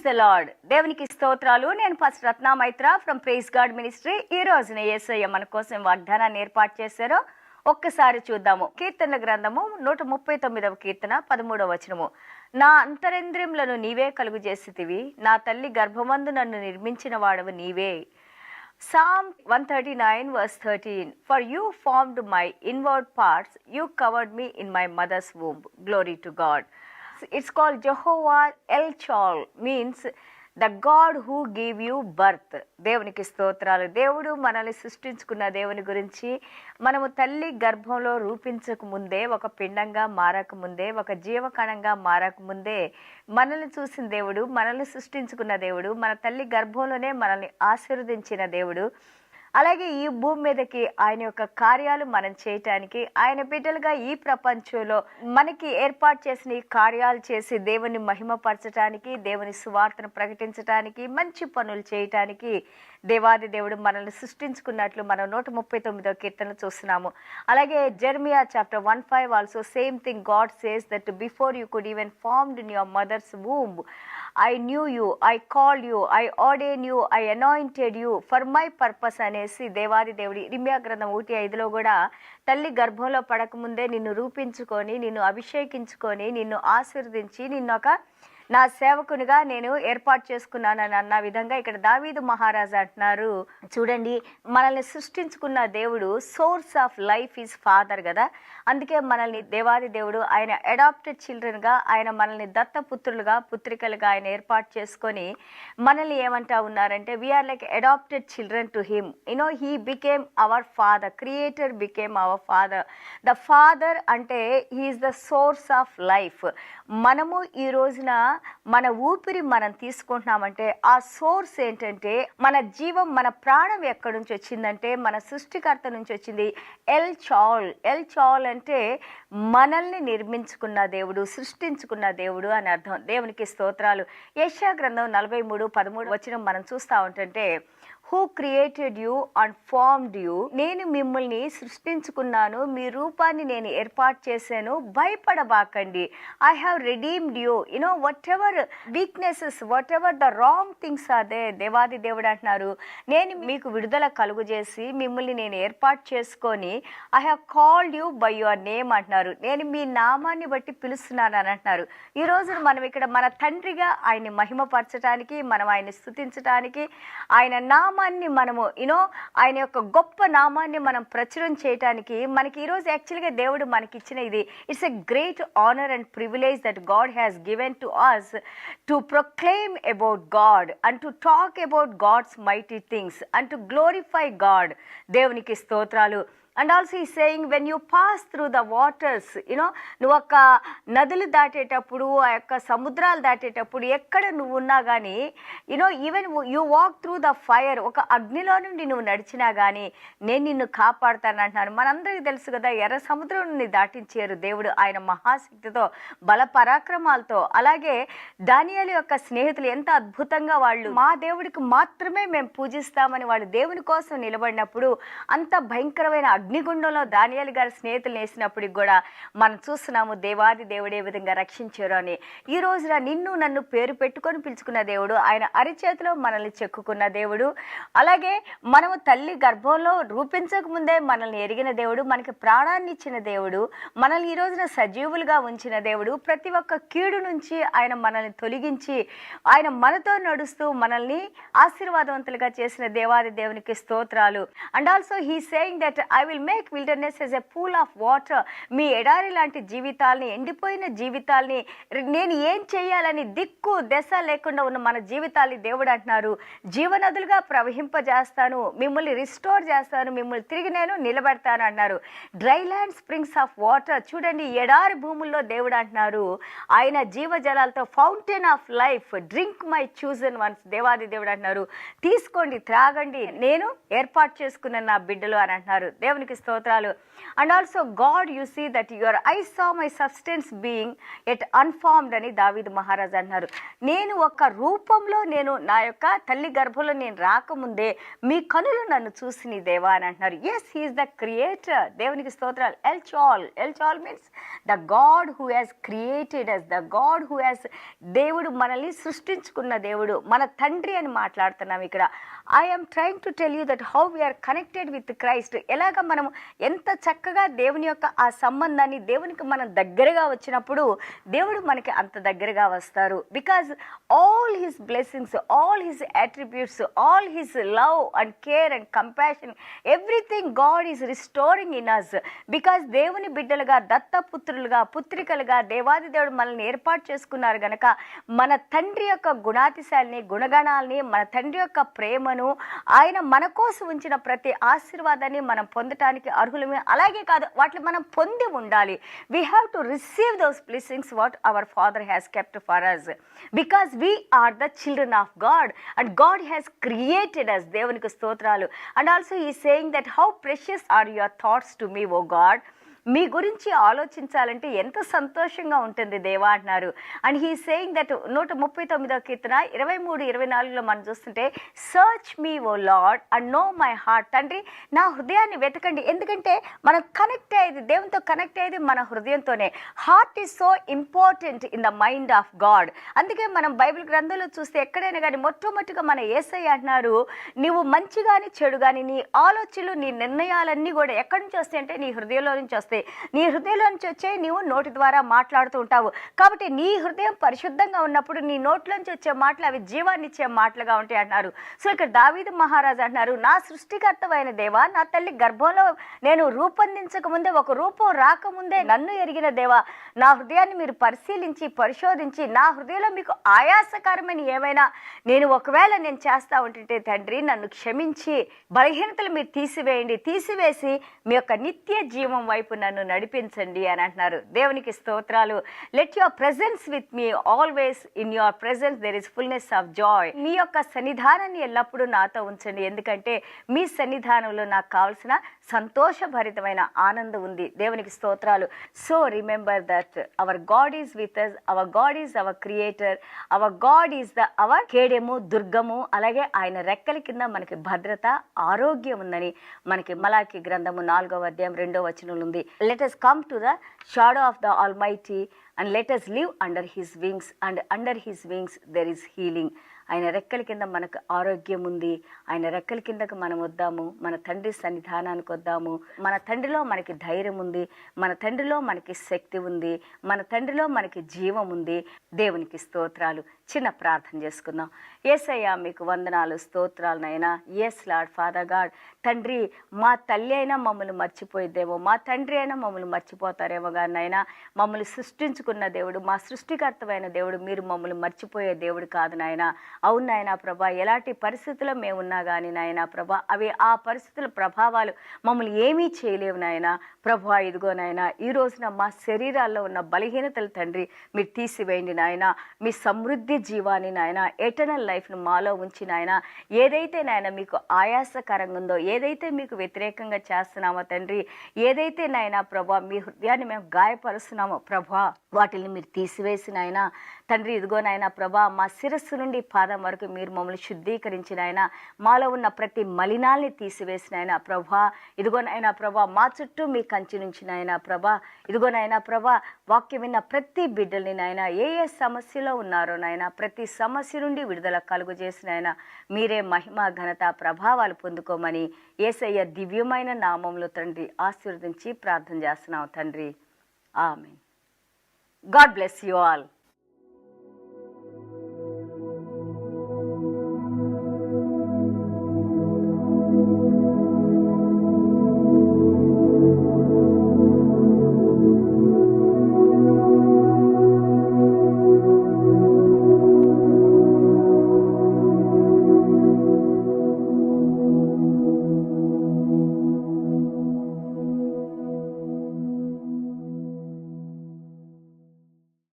Praise the lord. దేవునికి స్తోత్రాలు. నేను pastor Ratna Maitra from praise God ministry. ఈ రోజున యేసయ్య మన కోసం వాగ్దానాన్ని ఏర్పాటు చేశారో ఒక్కసారి చూద్దాము. కీర్తనల గ్రంథము 139వ కీర్తన 13వ వచనము. నా అంతరేంద్రియములను నీవే కలుగు చేసితివి, నా తల్లి గర్భమందు నన్ను నిర్మించిన వాడవు నీవే. Psalm 139 verse 13. For you formed my inward parts, you covered me in my mother's womb. Glory to God. It's called Jehovah El Chol, means the God who gave you birth. దేవునికి స్తోత్రాలు. దేవుడు మనల్ని సృష్టించుకున్న దేవుని గురించి మనము తల్లి గర్భంలో రూపించక ముందే, ఒక పిండంగా మారక ముందే, ఒక జీవకణంగా మారక ముందే మనల్ని చూసిన దేవుడు, మనల్ని సృష్టించుకున్న దేవుడు, మన తల్లి గర్భంలోనే మనల్ని ఆశీర్వదించిన దేవుడు. అలాగే ఈ భూమి మీదకి ఆయన యొక్క కార్యాలు మనం చేయటానికి, ఆయన బిడ్డలుగా ఈ ప్రపంచంలో మనకి ఏర్పాటు చేసిన ఈ కార్యాలు చేసి దేవుని మహిమపరచడానికి, దేవుని సువార్తను ప్రకటించడానికి, మంచి పనులు చేయటానికి దేవాది దేవుడు మనల్ని సృష్టించుకున్నట్లు మనం 139వ కీర్తన చూస్తున్నాము. అలాగే Jeremiah chapter 1:5 also same thing God says that before you could even formed in your mother's womb I knew you, I called you, I ordained you, I anointed you for my purpose అనేసి దేవాది దేవుడి ఇర్మియా గ్రంథం 1:5లో కూడా తల్లి గర్భంలో పడకముందే నిన్ను రూపించుకొని, నిన్ను అభిషేకించుకొని, నిన్ను ఆశీర్వదించి, నిన్నొక నా సేవకునిగా నేను ఏర్పాటు చేసుకున్నానని అన్న విధంగా ఇక్కడ దావీదు మహారాజు అంటున్నారు. చూడండి, మనల్ని సృష్టించుకున్న దేవుడు source of life is father కదా. అందుకే మనల్ని దేవాది దేవుడు ఆయన అడాప్టెడ్ చిల్డ్రన్గా, ఆయన మనల్ని దత్తపుత్రులుగా, పుత్రికలుగా ఆయన ఏర్పాటు చేసుకొని మనల్ని ఏమంటా ఉన్నారంటే we are like adopted children to him. You know he became our father, creator became our father. The father అంటే he is the source of life. మనము ఈ రోజున మన ఊపిరి మనం తీసుకుంటున్నామంటే ఆ సోర్స్ ఏంటంటే మన జీవం, మన ప్రాణం ఎక్కడి నుంచి వచ్చిందంటే మన సృష్టికర్త నుంచి వచ్చింది. ఎల్ చాల్. ఎల్ చాల్ అంటే మనల్ని నిర్మించుకున్న దేవుడు, సృష్టించుకున్న దేవుడు అని అర్థం. దేవునికి స్తోత్రాలు. యెషయా గ్రంథం 43:13 వచనం మనం చూస్తూ ఉంటుంటే who created you and formed you, నేను మిమ్మల్ని సృష్టించుకున్నాను, మీ రూపాన్ని నేను ఏర్పాటు చేశాను, భయపడబాకండి. I have redeemed you. You know whatever weaknesses, whatever the wrong things are they, దేవాది దేవుడు అంటున్నారు, నేను మీకు విడుదల కలుగు చేసి మిమ్మల్ని నేను ఏర్పాటు చేసుకొని I have called you by your name అంటున్నారు. నేను మీ నామాన్ని బట్టి పిలుస్తున్నాను అని అంటున్నారు. ఈ రోజు మనం ఇక్కడ మన తండ్రిగా ఆయన్ని మహిమపరచడానికి, మనం ఆయన్ని స్తుతించడానికి, ఆయన నామాన్ని మనము ఆయన యొక్క గొప్ప నామాన్ని మనం ప్రచురం చేయడానికి మనకి ఈరోజు యాక్చువల్గా దేవుడు మనకి ఇచ్చిన ఇది it's a great honour and privilege that God has given to us to proclaim about God and to talk about God's mighty things and to glorify God. దేవునికి స్తోత్రాలు. అండ్ ఆల్సో ఈ saying when you pass through the waters, నువ్వు ఒక నదులు దాటేటప్పుడు, ఆ యొక్క సముద్రాలు దాటేటప్పుడు ఎక్కడ నువ్వు ఉన్నా కానీ, even you walk through the fire, ఒక అగ్నిలో నుండి నువ్వు నడిచినా కానీ నేను నిన్ను కాపాడుతాను అంటున్నాను. మనందరికీ తెలుసు కదా, ఎర్ర సముద్రం నుండి దాటించారు దేవుడు ఆయన మహాశక్తితో, బల పరాక్రమాలతో. అలాగే దానియేలు యొక్క స్నేహితులు ఎంత అద్భుతంగా వాళ్ళు మా దేవుడికి మాత్రమే మేము పూజిస్తామని వాళ్ళు దేవుని కోసం నిలబడినప్పుడు అంత భయంకరమైన అగ్నిగుండంలో దానియేలు గారి స్నేహితులు వేసినప్పటికి కూడా మనం చూస్తున్నాము దేవాది దేవుడు ఏ విధంగా రక్షించారు అని. ఈ రోజున నిన్ను నన్ను పేరు పెట్టుకొని పిలుచుకున్న దేవుడు, ఆయన అరిచేతిలో మనల్ని చెక్కుకున్న దేవుడు. అలాగే మనము తల్లి గర్భంలో రూపించక ముందే మనల్ని ఎరిగిన దేవుడు, మనకి ప్రాణాన్ని ఇచ్చిన దేవుడు, మనల్ని ఈ రోజున సజీవులుగా ఉంచిన దేవుడు. ప్రతి ఒక్క కీడు నుంచి ఆయన మనల్ని తొలగించి ఆయన మనతో నడుస్తూ మనల్ని ఆశీర్వాదవంతులుగా చేసిన దేవాది దేవునికి స్తోత్రాలు. And also he saying that I will make wilderness as a pool of water. మీ ఎడారి లాంటి జీవితాల్ని, ఎండిపోయిన జీవితాల్ని నేను ఏం చేయాలని దిక్కు దశ లేకుండా ఉన్న మన జీవితాల్ని దేవుడు అంటున్నారు జీవనదులుగా ప్రవహింపజేస్తాను, మిమ్మల్ని రిస్టోర్ చేస్తాను, మిమ్మల్ని తిరిగి నేను నిలబెడతాను అన్నారు. Dry land springs of water. చూడండి, ఎడారి భూముల్లో దేవుడు అంటున్నారు ఆయన జీవజలాలతో fountain of life, drink my chosen ones. దేవాది దేవుడు అంటున్నారు తీసుకోండి, త్రాగండి, నేను ఏర్పాటు చేసుకున్న నా బిడ్డలు అని అంటున్నారు. దేవుని దేవునికి స్తోత్రాలు. And also God you see that your eye saw my substance being yet unformed అని దావీదు మహారాజు అన్నారు. నేను ఒక రూపంలో నేను నా యొక్క తల్లి గర్భంలో నేను రాకముందే మీ కనులు నన్ను చూసి నీ దేవా అని అంటున్నారు. Yes, he is the creator. దేవునికి స్తోత్రాలు. ఎల్ చాల్ means the God who has created us, the God who has, దేవుడు మనల్ని సృష్టించుకున్న దేవుడు, మన తండ్రి అని మాట్లాడుతున్నాం ఇక్కడ. I'm trying to tell you that how we are connected with Christ. ఎలాగ మనం ఎంత చక్కగా దేవుని యొక్క ఆ సంబంధాన్ని, దేవునికి మనం దగ్గరగా వచ్చినప్పుడు దేవుడు మనకి అంత దగ్గరగా వస్తారు. Because all his blessings, all his attributes, all his love and care and compassion, everything God is restoring in us. Because దేవుని బిడ్డలుగా, దత్తపుత్రులుగా, పుత్రికలుగా దేవాది దేవుడు మనల్ని ఏర్పాటు చేసుకున్నారు గనక మన తండ్రి యొక్క గుణాతిశాలని, గుణగణాలని, మన తండ్రి యొక్క ప్రేమను, ఆయన మన కోసం ఉంచిన ప్రతి ఆశీర్వాదాన్ని మనం పొందటానికి అర్హులమే. అలాగే కాదు, వాటిని మనం పొంది ఉండాలి. We have to receive those blessings what our father has kept for us, because we are the children of God and God has created us. దేవునికి స్తోత్రాలు. అండ్ ఆల్సో ఈ saying that how precious are your thoughts to me O God. మీ గురించి ఆలోచించాలంటే ఎంత సంతోషంగా ఉంటుంది దేవా అంటున్నారు. అండ్ హీ సేయింగ్ దట్ 139వ కీర్తన 23-24లో మనం చూస్తుంటే, search me O Lord and know my heart. తండ్రి, నా హృదయాన్ని వెతకండి. ఎందుకంటే మనం కనెక్ట్ అయ్యేది, దేవునితో కనెక్ట్ అయ్యేది మన హృదయంతోనే. Heart is so important in the mind of God. అందుకే మనం బైబిల్ గ్రంథంలో చూస్తే ఎక్కడైనా కానీ మొట్టమొదటిగా మన యేసయ్య అంటున్నారు, నువ్వు మంచి కానీ చెడు కానీ నీ ఆలోచనలు, నీ నిర్ణయాలన్నీ కూడా ఎక్కడి నుంచి వస్తాయి అంటే నీ హృదయంలో నుంచి వస్తాయి. నీ హృదయంలో నుంచి వచ్చే నీవు నోటి ద్వారా మాట్లాడుతూ ఉంటావు. కాబట్టి నీ హృదయం పరిశుద్ధంగా ఉన్నప్పుడు నీ నోట్లోంచి వచ్చే మాటలు అవి జీవాన్ని ఇచ్చే మాటలుగా ఉంటాయి అంటున్నారు. సో ఇక్కడ దావీదు మహారాజు అంటున్నారు, నా సృష్టికర్తమైన దేవా, నా తల్లి గర్భంలో నేను రూపొందించక ముందే, ఒక రూపం రాకముందే నన్ను ఎరిగిన దేవా, నా హృదయాన్ని మీరు పరిశీలించి పరిశోధించి నా హృదయంలో మీకు ఆయాసకరమైన ఏమైనా నేను ఒకవేళ నేను చేస్తా ఉంటుంటే తండ్రి నన్ను క్షమించి బలహీనతలు మీరు తీసివేసి మీ యొక్క నిత్య జీవం వైపు నన్ను నడిపించండి అని అంటున్నారు. దేవునికి స్తోత్రాలు. Let your presence with me always, in your presence there is fullness of joy. మీ యొక్క సన్నిధానాన్ని ఎల్లప్పుడూ నాతో ఉంచండి, ఎందుకంటే మీ సన్నిధానంలో నాకు కావాల్సిన సంతోషభరితమైన ఆనందం ఉంది. దేవునికి స్తోత్రాలు. So remember that our God is with us, our God is our creator, our God is the our కేడెము, దుర్గము. అలాగే ఆయన రెక్కల కింద మనకి భద్రత, ఆరోగ్యం ఉందని మనకి మలాకి గ్రంథము 4వ అధ్యాయం 2వ వచనంలో ఉంది. Let us come to the shadow of the Almighty and let us live under his wings, and under his wings there is healing. ఆయన రెక్కల కింద మనకు ఆరోగ్యం ఉంది. ఆయన రెక్కల కిందకు మనం వద్దాము, మన తండ్రి సన్నిధానానికి వద్దాము. మన తండ్రిలో మనకి ధైర్యం ఉంది, మన తండ్రిలో మనకి శక్తి ఉంది, మన తండ్రిలో మనకి జీవం ఉంది. దేవునికి స్తోత్రాలు. చిన్న ప్రార్థన చేసుకుందాం. యేసయ్యా మీకు వందనాలు, స్తోత్రాలు నైనా. ఎస్ లార్డ్, ఫాదర్ గాడ్, తండ్రి మా తల్లి అయినా మమ్మల్ని మర్చిపోయిద్దేమో, మా తండ్రి అయినా మమ్మల్ని మర్చిపోతారేమో కానీ నాయన, మమ్మల్ని సృష్టించుకున్న దేవుడు, మా సృష్టికర్తమైన దేవుడు, మీరు మమ్మల్ని మర్చిపోయే దేవుడు కాదు నాయన. అవును నాయనా ప్రభా, ఎలాంటి పరిస్థితుల్లో మేము ఉన్నా కానీ నాయనా ప్రభా, అవి ఆ పరిస్థితుల ప్రభావాలు మమ్మల్ని ఏమీ చేయలేవు నాయనా ప్రభా. ఇదిగో నాయనా, ఈ రోజున మా శరీరాల్లో ఉన్న బలహీనతలు తండ్రి మీరు తీసివేయండి నాయన. మీ సమృద్ధి జీవాన్ని నాయన, ఎటర్నల్ లైఫ్ను మాలో ఉంచి నాయన, ఏదైతే నాయన మీకు ఆయాసకరంగా ఉందో, ఏదైతే మీకు వ్యతిరేకంగా చేస్తున్నామో తండ్రి, ఏదైతే నాయన ప్రభా మీ హృదయాన్ని మేము గాయపరుస్తున్నామో ప్రభా, వాటిని మీరు తీసివేసి నాయన తండ్రి. ఇదిగో నాయన ప్రభా, మా శిరస్సు నుండి పాదం వరకు మీరు మమ్మల్ని శుద్ధీకరించిన ఆయన, మాలో ఉన్న ప్రతి మలినాల్ని తీసివేసిన ఆయన ప్రభా. ఇదిగో నాయన ప్రభా, మా చుట్టూ మీ కంచి నుంచి నాయన ప్రభా. ఇదిగో నాయన ప్రభా, వాక్యం విన్న ప్రతి బిడ్డల్ని నాయన, ఏ ఏ సమస్యలో ఉన్నారో నాయన, ప్రతి సమస్య నుండి విడుదల కలుగు చేసిన ఆయన, మీరే మహిమ ఘనత ప్రభావాలు పొందుకోమని యేసయ్య దివ్యమైన నామంలో తండ్రి ఆశీర్వదించి ప్రార్థన చేస్తున్నాం తండ్రి. Amen. God bless you all.